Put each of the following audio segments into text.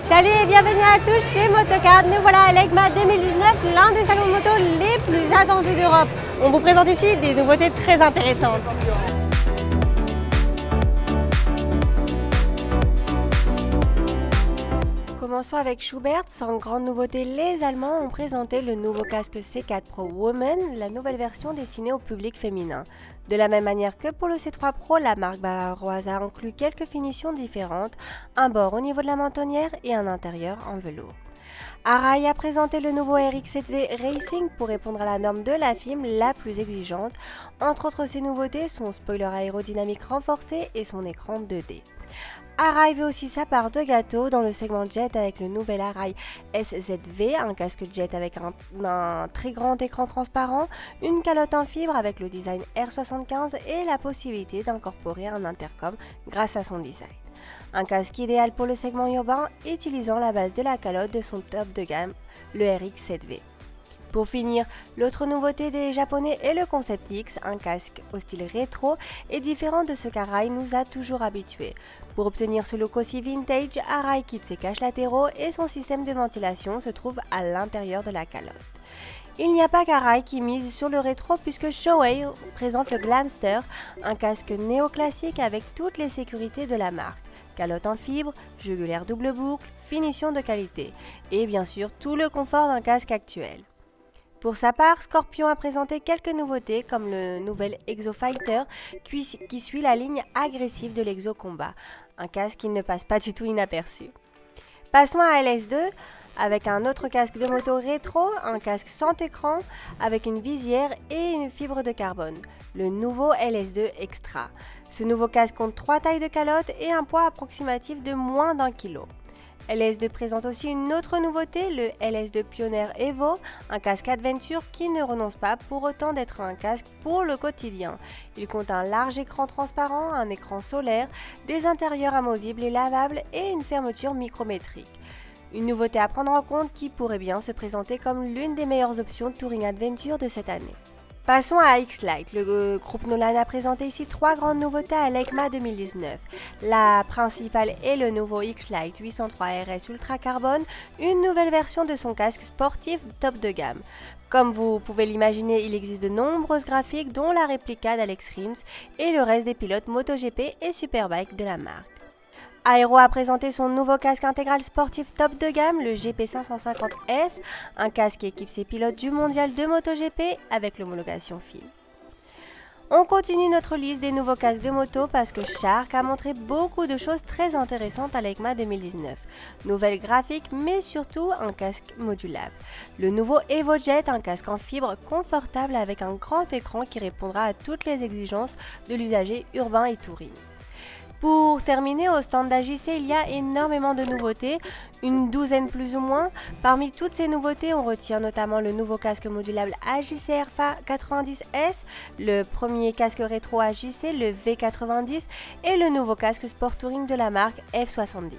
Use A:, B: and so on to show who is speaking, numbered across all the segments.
A: Salut et bienvenue à tous chez Motocard. Nous voilà à l'EICMA 2019, l'un des salons de moto les plus attendus d'Europe. On vous présente ici des nouveautés très intéressantes. Commençons avec Schubert. Sans grande nouveauté, les Allemands ont présenté le nouveau casque C4 Pro Woman, la nouvelle version destinée au public féminin. De la même manière que pour le C3 Pro, la marque bavaroise a inclus quelques finitions différentes, un bord au niveau de la mentonnière et un intérieur en velours. Arai a présenté le nouveau RX7V Racing pour répondre à la norme de la FIM la plus exigeante. Entre autres, ses nouveautés, son spoiler aérodynamique renforcé et son écran 2D. Arai veut aussi sa part de gâteau dans le segment jet avec le nouvel Arai SZV, un casque jet avec un très grand écran transparent, une calotte en fibre avec le design R75 et la possibilité d'incorporer un intercom grâce à son design. Un casque idéal pour le segment urbain utilisant la base de la calotte de son top de gamme, le RX7V. Pour finir, l'autre nouveauté des Japonais est le Concept X, un casque au style rétro et différent de ce qu'Arai nous a toujours habitués. Pour obtenir ce look aussi vintage, Arai quitte ses caches latéraux et son système de ventilation se trouve à l'intérieur de la calotte. Il n'y a pas qu'Arai qui mise sur le rétro puisque Shoei présente le Glamster, un casque néoclassique avec toutes les sécurités de la marque. Calotte en fibre, jugulaire double boucle, finition de qualité et bien sûr tout le confort d'un casque actuel. Pour sa part, Scorpion a présenté quelques nouveautés comme le nouvel Exo Fighter qui suit la ligne agressive de l'Exo Combat, un casque qui ne passe pas du tout inaperçu. Passons à LS2 avec un autre casque de moto rétro, un casque sans écran avec une visière et une fibre de carbone, le nouveau LS2 Extra. Ce nouveau casque compte 3 tailles de calotte et un poids approximatif de moins d'1 kg. LS2 présente aussi une autre nouveauté, le LS2 Pioneer Evo, un casque adventure qui ne renonce pas pour autant d'être un casque pour le quotidien. Il compte un large écran transparent, un écran solaire, des intérieurs amovibles et lavables et une fermeture micrométrique. Une nouveauté à prendre en compte qui pourrait bien se présenter comme l'une des meilleures options de Touring Adventure de cette année. Passons à X-Lite. Le groupe Nolan a présenté ici 3 grandes nouveautés à l'EICMA 2019. La principale est le nouveau X-Lite 803 RS Ultra Carbone, une nouvelle version de son casque sportif top de gamme. Comme vous pouvez l'imaginer, il existe de nombreuses graphiques dont la réplica d'Alex Rins et le reste des pilotes MotoGP et Superbike de la marque. Aero a présenté son nouveau casque intégral sportif top de gamme, le GP550S, un casque qui équipe ses pilotes du mondial de MotoGP avec l'homologation fine. On continue notre liste des nouveaux casques de moto parce que Shark a montré beaucoup de choses très intéressantes à l'EICMA 2019. Nouvelles graphiques mais surtout un casque modulable. Le nouveau EvoJet, un casque en fibre confortable avec un grand écran qui répondra à toutes les exigences de l'usager urbain et touring. Pour terminer, au stand d'AJC, il y a énormément de nouveautés, une douzaine plus ou moins. Parmi toutes ces nouveautés, on retient notamment le nouveau casque modulable AJC RFA 90S, le premier casque rétro AJC, le V90 et le nouveau casque Sport Touring de la marque F70.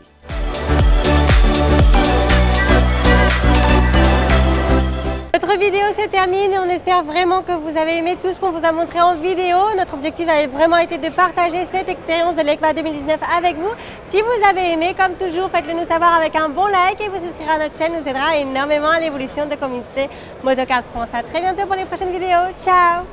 A: Notre vidéo se termine et on espère vraiment que vous avez aimé tout ce qu'on vous a montré en vidéo. Notre objectif a vraiment été de partager cette expérience de l'EICMA 2019 avec vous. Si vous avez aimé, comme toujours, faites-le nous savoir avec un bon like et vous souscrire à notre chaîne nous aidera énormément à l'évolution de la communauté Motocard France. À très bientôt pour les prochaines vidéos. Ciao!